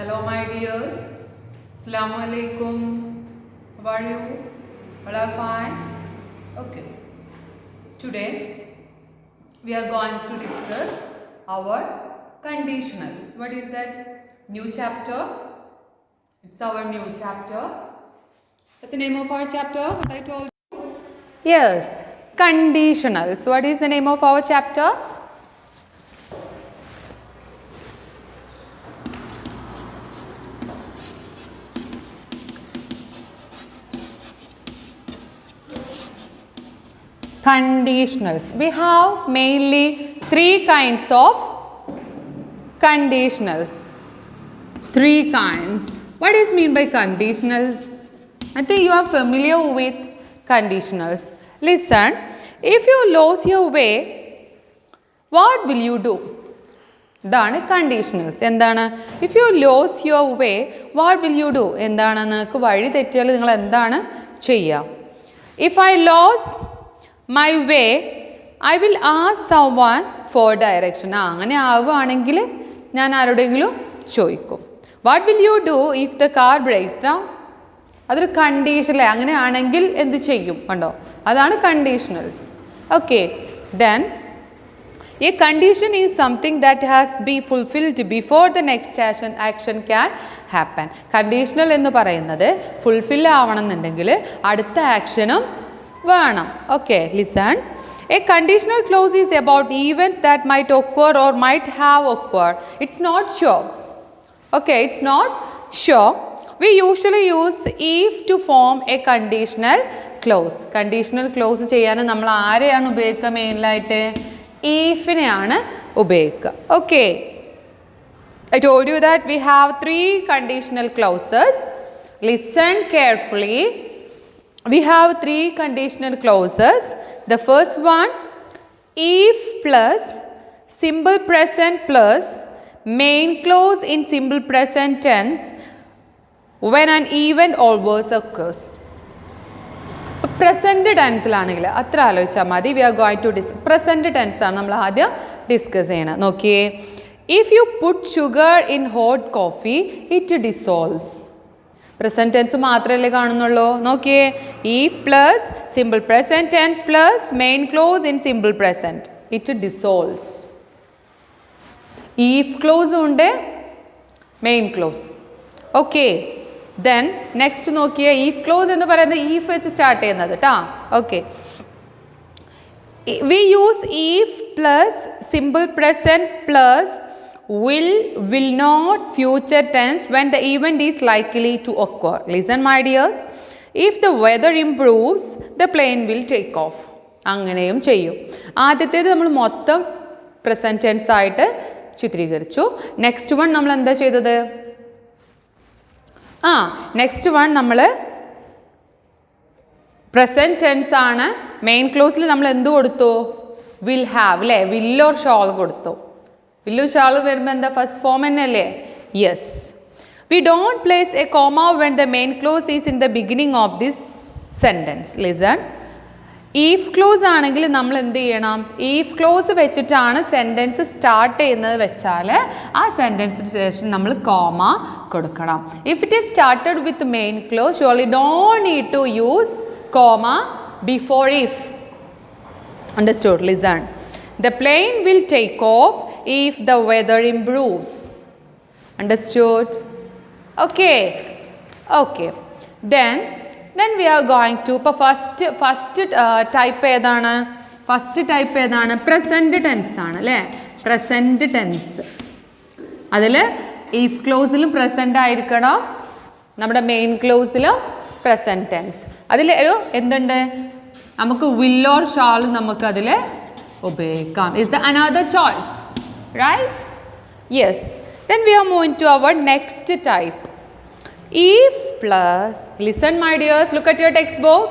Hello my dears. Assalamu alaikum. How are you? All are fine? Okay. Today we are going to discuss our conditionals. What is that? New chapter. It's our new chapter. What's the name of our chapter? What I told you? Yes, conditionals. What is the name of our chapter? Conditionals. We have mainly three kinds of conditionals. Three kinds. What is mean by conditionals? I think you are familiar with conditionals. Listen, if you lose your way, what will you do? That's conditionals. If you lose your way, what will you do? If I lose my way, I will ask someone for direction. What will you do if the car breaks down? That's a condition. That's conditionals. Okay. Then, a condition is something that has to be fulfilled before the next action can happen. Conditional is fulfill action. Okay, listen. A conditional clause is about events that might occur or might have occurred. It's not sure. Okay, it's not sure. We usually use if to form a conditional clause. Conditional clause cheyyana nammal aareyanu ubhayikka mainly if neyaanu ubhayikka. Okay. I told you that we have three conditional clauses. Listen carefully. We have three conditional clauses. The first one, if plus simple present plus main clause in simple present tense when an event always occurs. Present tense we are going to discuss. Present tense discuss. Okay. If you put sugar in hot coffee, it dissolves. Present tense maatrale kaanunullo. Okay. If plus simple present tense plus main clause in simple present, it dissolves. If clause unde main clause. Okay. Then next if clause ennu parayunna if vechu start cheyyunnathu ta. Okay. We use if plus simple present plus will not future tense when the event is likely to occur. Listen my dears. If the weather improves, the plane will take off. അങ്ങനെയും ചെയ്യും. ആദ്യത്തേത് നമ്മൾ മൊത്തം present tense ആയിട്ട് ചിത്രീകരിച്ചു. Next one നമ്മൾ എന്താ ചെയ്തത്? Next one നമ്മൾ പ്രസന്റ് ടെൻസ് ആണ്. മെയിൻ ക്ലോസിൽ നമ്മൾ എന്ത് കൊടുത്തു? വിൽ ഹാവ് അല്ലേ? വിൽ ഓർ ഷാൾ കൊടുത്തു. Will you shall വരുമ്പോൾ എന്താ ഫസ്റ്റ് ഫോം തന്നെയല്ലേ? Yes. We don't place a comma when the main clause is in the beginning of this sentence. Listen. If clause ആണെങ്കിൽ നമ്മൾ എന്ത് ചെയ്യണം? If clause വെച്ചിട്ടാണ് സെൻറ്റൻസ് സ്റ്റാർട്ട് ചെയ്യുന്നത് വെച്ചാൽ ആ സെൻറ്റൻസിന് ശേഷം നമ്മൾ കോമ കൊടുക്കണം. If it is started with main clause, surely don't need to use comma before if. Understood? Listen. The plane will take off if the weather improves. Understood? Okay. Okay. Then we are going to first type ഏതാണ്? First type ഏതാണ്? Present tense ആണ് അല്ലേ? Present tense. അതിൽ if clauseലും present ആയിരിക്കണം. നമ്മുടെ main clauseലും present tense. അതിൽ എന്തുണ്ട്? നമുക്ക് will or shall നമുക്ക് അതിൽ ഉപയോഗിക്കാം. Is the another choice? Right? Yes. Then we are moving to our next type. If plus, listen my dears, look at your textbook.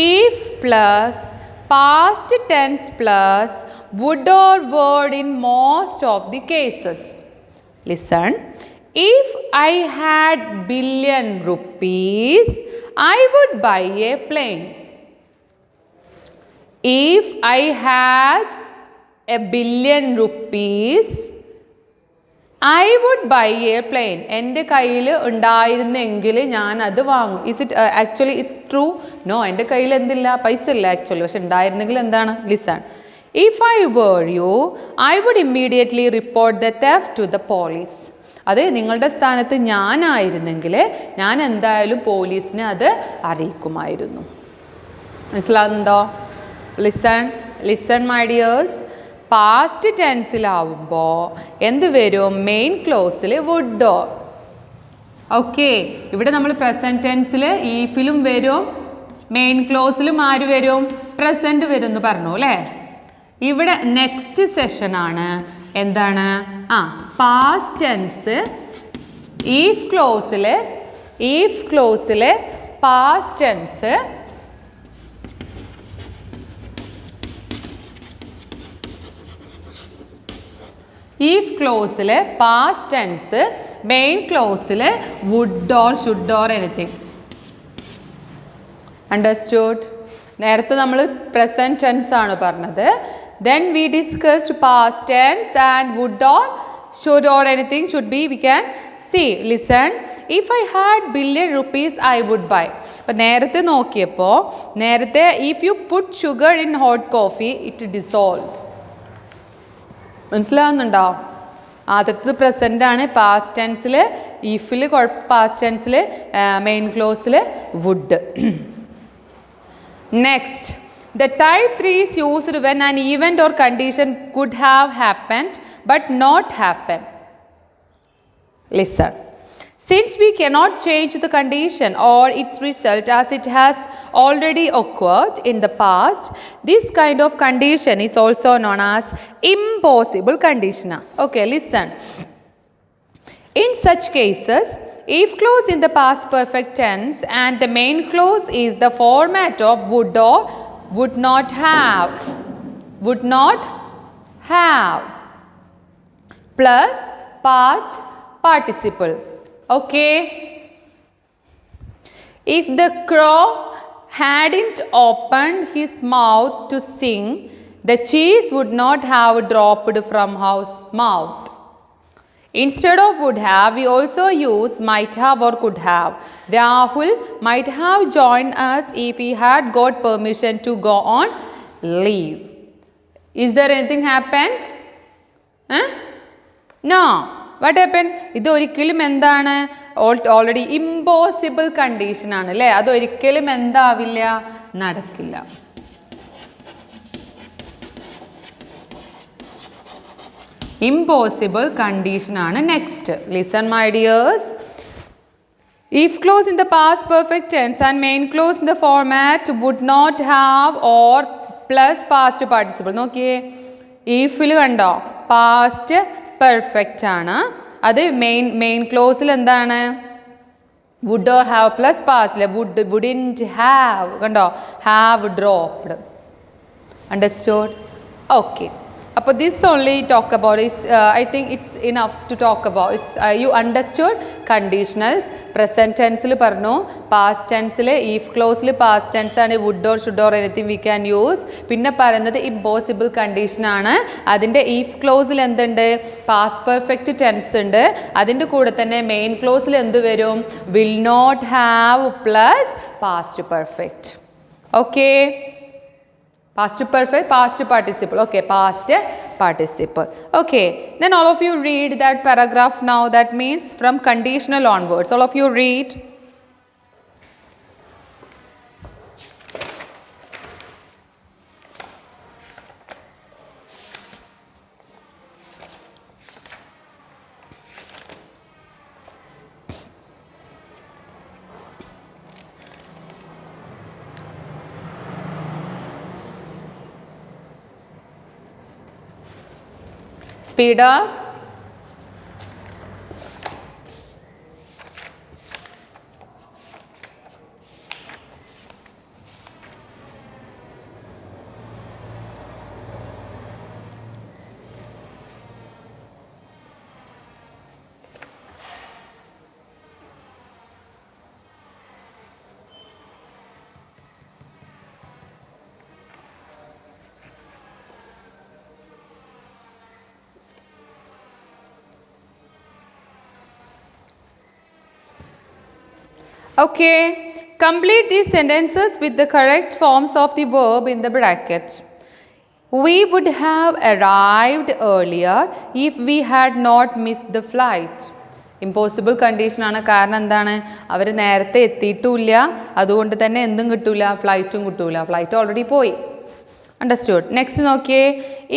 If plus past tense plus would or word in most of the cases. Listen. If I had billion rupees, I would buy a plane. If I had a billion rupees, I would buy a plane. എൻ്റെ കയ്യിൽ ഉണ്ടായിരുന്നെങ്കിൽ ഞാൻ അത് വാങ്ങും. Is it actually it's true? No, എൻ്റെ കയ്യിൽ എന്തില്ല, പൈസ ഇല്ല ആക്ച്വലി. പക്ഷെ ഉണ്ടായിരുന്നെങ്കിൽ എന്താണ്? Listen. If I were you, I would immediately report the theft to the police. അത് നിങ്ങളുടെ സ്ഥാനത്ത് ഞാനായിരുന്നെങ്കിൽ ഞാൻ എന്തായാലും പോലീസിനെ അത് അറിയിക്കുമായിരുന്നു. മനസ്സിലാകുന്നുണ്ടോ? Listen my dears. പാസ്റ്റ് ടെൻസിലാവുമ്പോൾ എന്ത് വരും? മെയിൻ ക്ലോസിൽ വുഡ് ഓർ. ഓക്കെ, ഇവിടെ നമ്മൾ പ്രസൻറ്റ് ടെൻസിൽ ഈഫിലും വരും, മെയിൻ ക്ലോസിലും ആര് വരും? പ്രസൻറ്റ് വരും എന്ന് പറഞ്ഞു അല്ലേ? ഇവിടെ നെക്സ്റ്റ് സെഷനാണ് എന്താണ്? പാസ്റ്റ് ടെൻസ് ഈഫ് ക്ലോസിലെ പാസ്റ്റ് ടെൻസ് ഈഫ് ക്ലോസിലെ പാസ്റ്റ് ടെൻസ്, മെയിൻ ക്ലോസിൽ would or should or anything. Understood? നേരത്തെ നമ്മൾ പ്രസൻറ്റ് ടെൻസ് ആണ് പറഞ്ഞത്. Then we discussed past tense and would or should or anything should be. We can see. Listen. If I had billion rupees, I would buy. അപ്പോൾ നേരത്തെ നോക്കിയപ്പോൾ if you put sugar in hot coffee, it dissolves. മനസ്സിലാവുന്നുണ്ടോ? ആദ്യത്തെ present ആണ്. Past ടെൻസിൽ ഈഫിൽ past ടെൻസിൽ main ക്ലോസിൽ would. Next, the type 3 is used when an event or condition could have happened but not happened. Listen. Since we cannot change the condition or its result as it has already occurred in the past, this kind of condition is also known as impossible condition. Okay, listen. In such cases, if clause in the past perfect tense and the main clause is the format of would or would not have plus past participle. Okay, if the crow hadn't opened his mouth to sing, the cheese would not have dropped from his mouth. Instead of would have, we also use might have or could have. Rahul might have joined us if he had got permission to go on leave. Is there anything happened? No. What happened? ഇത് ഒരിക്കലും എന്താണ്? Already impossible condition ആണ് അല്ലേ? അത് ഒരിക്കലും എന്താവില്ല, നടക്കില്ല. Impossible condition ആണ്. Next, listen my dears. If clause in the past perfect tense and main clause in the format would not have or plus past participle. നോക്കിയേ, ifൽ കണ്ടോ പാസ്റ്റ് പെർഫെക്റ്റ് ആണ്. അത് മെയിൻ ക്ലോസിൽ എന്താണ്? വുഡ് ഓർ ഹാവ് പ്ലസ് പാസ്റ്റിലെ വുഡിൻറ്റ് have കണ്ടോ, have dropped. Understood? Okay. അപ്പോൾ this only talk about is I think it's enough to talk about it's you understood conditionals. Present ടെൻസിൽ പറഞ്ഞു, പാസ്റ്റ് ടെൻസിൽ ഈഫ് ക്ലോസിൽ പാസ്റ്റ് ടെൻസ് ആണ്, would or should or anything we can use. പിന്നെ പറയുന്നത് impossible കണ്ടീഷനാണ്. അതിൻ്റെ ഈഫ് ക്ലോസിൽ എന്തുണ്ട്? പാസ്റ്റ് പെർഫെക്റ്റ് ടെൻസ് ഉണ്ട്. അതിൻ്റെ കൂടെ തന്നെ മെയിൻ ക്ലോസിൽ എന്ത് വരും? Will not have plus past perfect. Okay, past perfect, past participle. Okay, past participle. Okay, then all of you read that paragraph now. That means from conditional onwards. All of you read. Speed up. Okay, complete these sentences with the correct forms of the verb in the bracket. We would have arrived earlier if we had not missed the flight. Impossible കണ്ടീഷനാണ്. കാരണം എന്താണ്, അവർ നേരത്തെ എത്തിയിട്ടുമില്ല, അതുകൊണ്ട് തന്നെ എന്തും കിട്ടൂല, ഫ്ലൈറ്റും കിട്ടൂല, ഫ്ലൈറ്റ് ഓൾറെഡി പോയി. അണ്ടർസ്റ്റുഡ്. നെക്സ്റ്റ് നോക്കിയേ.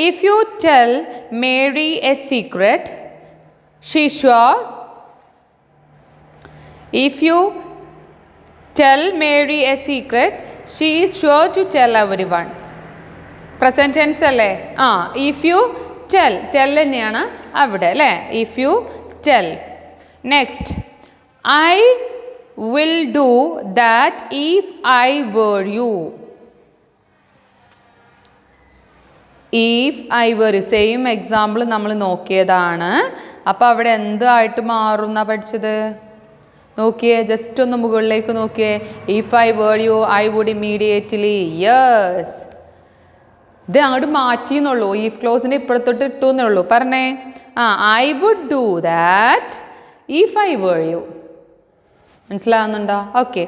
If you tell Mary a secret she sure. If you tell Mary a secret she is sure to tell everyone. Present tense അല്ലേ? ആ, ഇഫ് യു ടെൽ, ടെൽ തന്നെയാണ് അവിടെ അല്ലേ? If you tell. Next, I will do that if I were you. If I were you same example നമ്മൾ നോക്കിയതാണ്. അപ്പോൾ അവിടെ എന്തായിട്ട് മാറും എന്നാണ് പഠിച്ചത്? നോക്കിയേ, ജസ്റ്റ് ഒന്ന് മുകളിലേക്ക് നോക്കിയേ. If I were you I would immediately. Yes, ഇത് അങ്ങോട്ട് മാറ്റിയെന്നുള്ളൂ. ഇഫ് ക്ലോസിൻ്റെ ഇപ്പുറത്തോട്ട് ഇട്ടു എന്നുള്ളൂ. പറഞ്ഞേ. Ah, I would do that if I were you. മനസ്സിലാവുന്നുണ്ടോ? Okay.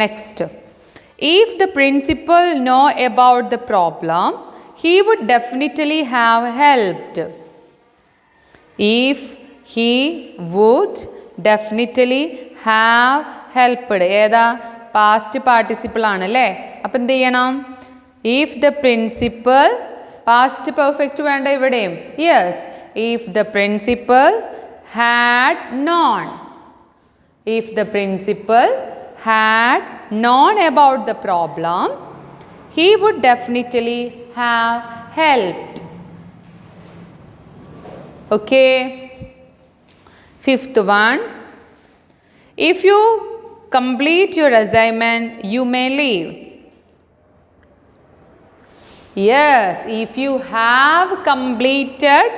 Next, if the principal know about the problem he would definitely have helped. If he would definitely have helped. ഏതാ? Past participle ആണ് അല്ലേ? അപ്പം എന്ത് ചെയ്യണം? If the principal, past perfect വേണ്ട ഇവിടെയും. Yes, if the principal had known. If the principal had known about the problem he would definitely have helped. Okay. Fifth one. If you complete your assignment you may leave. Yes, if you have completed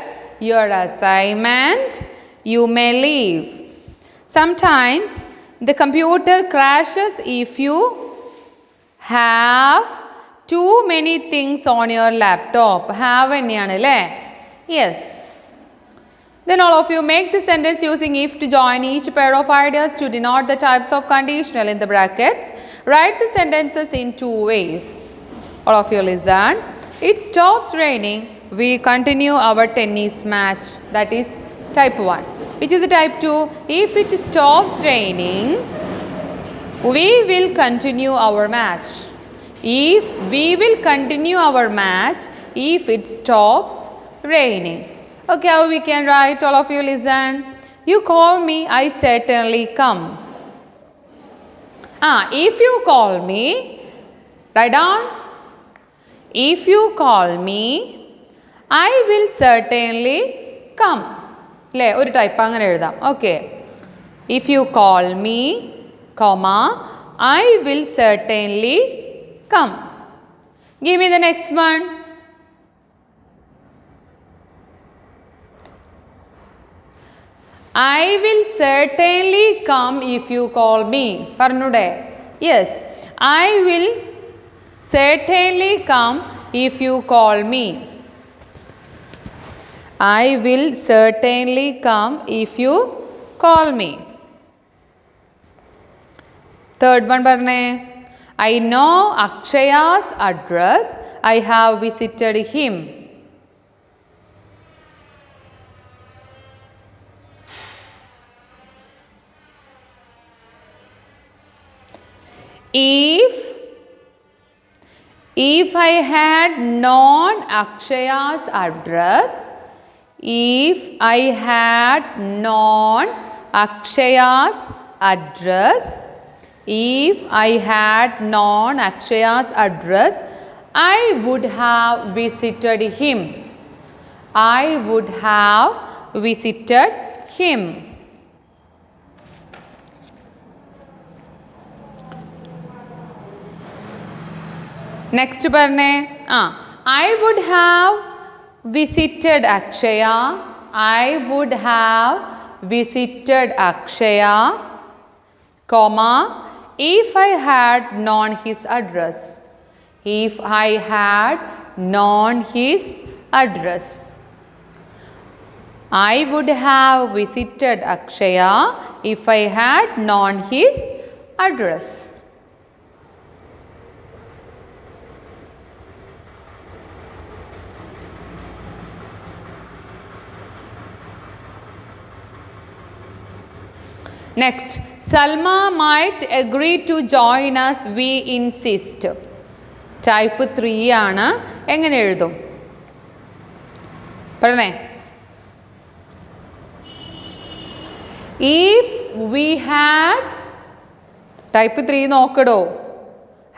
your assignment, you may leave. Sometimes the computer crashes if you have too many things on your laptop. Have eniyanu alle? Yes. Then all of you make the sentence using if to join each pair of ideas to denote the types of conditional in the brackets. Write the sentences in two ways. All of you listen. It stops raining. We continue our tennis match. That is type 1. Which is the type 2? If it stops raining, we will continue our match. If we will continue our match, if it stops raining. Okay, how we can write? All of you listen. You call me, I certainly come. If you call me, write down. If you call me, I will certainly come. അല്ലേ? ഒരു type അങ്ങനെ എഴുതാം. Okay. If you call me, comma, I will certainly come. Give me the next one. I will certainly come if you call me. പറഞ്ഞൂടെ? Yes, I will certainly come if you call me. I will certainly come if you call me. Third one പറഞ്ഞേ. I know Akshaya's address. I have visited him. If I had known Akshaya's address, if I had known Akshaya's address, if I had known Akshaya's address, I would have visited him. I would have visited him. Next പറഞ്ഞേ. I would have visited Akshaya. I would have visited Akshaya, comma, if I had known his address. If I had known his address. I would have visited Akshaya if I had known his address. Next, Salma might agree to join us, we insist. Type 3 ആണ്. എങ്ങനെ എഴുതും? പറഞ്ഞേ. If we had, type 3 നോക്കടോ.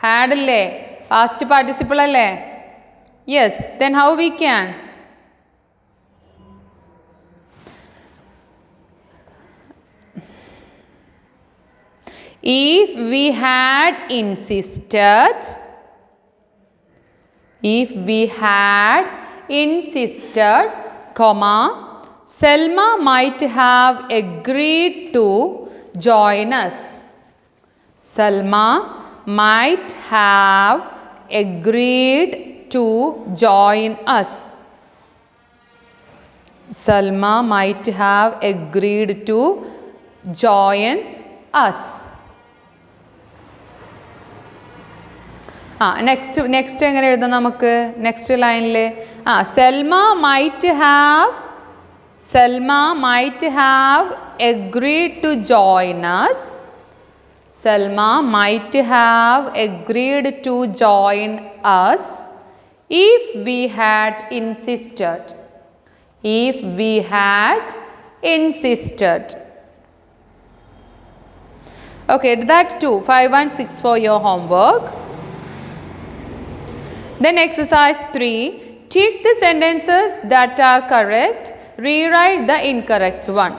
Had അല്ലേ? Past participle അല്ലേ? Yes, then how we can? If we had insisted, comma, Selma might have agreed to join us. Selma might have agreed to join us. Selma might have agreed to join us. Next എങ്ങനെ എഴുതാം നമുക്ക്? Next ലൈനിൽ Selma might have agreed to join us. Selma might have agreed to join us if we had insisted. If we had insisted. Okay, that too. 5 and 6 for your homework. Then exercise 3, tick the sentences that are correct, rewrite the incorrect one.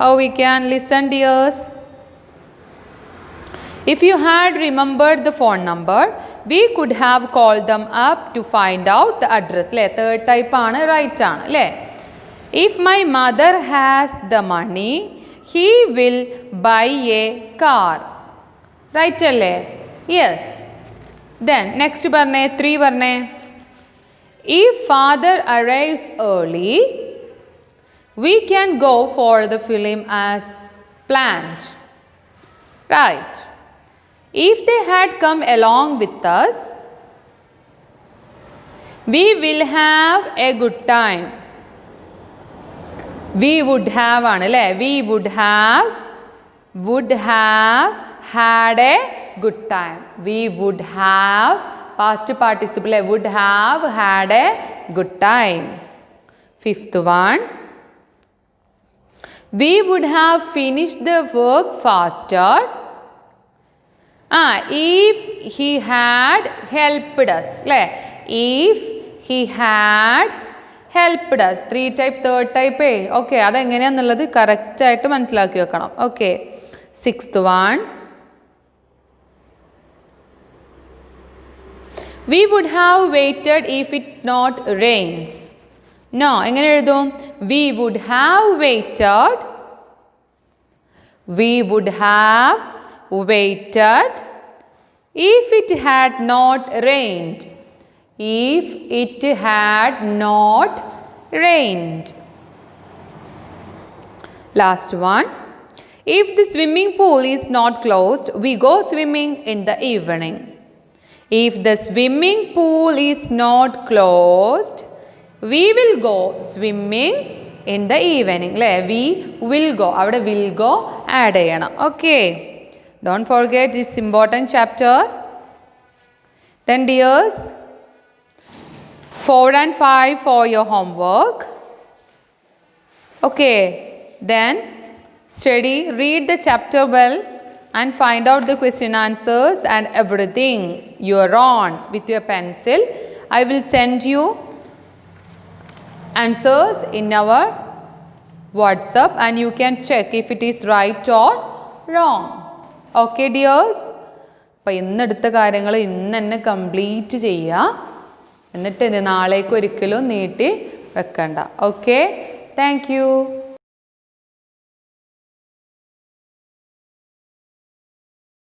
How we can listen, dears? If you had remembered the phone number, we could have called them up to find out the address. Third type ആണ്, right ആണ്. If my mother has the money, he will buy a car. Right അല്ലേ? Yes. Then next പറഞ്ഞേ, 3 പറഞ്ഞേ. If father arrives early, we can go for the film as planned. Right. If they had come along with us, we will have a good time. We would have ആണല്ലേ? We would have had a good time. We would have, past participle, would have had a good time. 5th one, we would have finished the work faster if he had helped us. If he had helped us. 3 type, third type. Okay, അതെങ്ങനെയാണെന്നുള്ളത് കറക്റ്റായിട്ട് മനസ്സിലാക്കി വെക്കണം. Okay, 6th one, we would have waited if it not rains. No, എങ്ങനെ എഴുതും? We would have waited. We would have waited if it had not rained. If it had not rained. Last one. If the swimming pool is not closed, we go swimming in the evening. If the swimming pool is not closed, we will go swimming in the evening. We will go. Avada will go add cheyana. Okay. Don't forget this important chapter. Then dears, 4 and 5 for your homework. Okay. Then study, read the chapter well and find out the question answers and everything you are on with your pencil. I will send you answers in our WhatsApp and you can check if it is right or wrong. Okay, dears? അപ്പോൾ ഇന്നെടുത്ത കാര്യങ്ങൾ ഇന്ന് തന്നെ complete ചെയ്യുക. എന്നിട്ട് നാളേക്ക് ഒരിക്കലും നീട്ടി വെക്കണ്ട. Okay, thank you.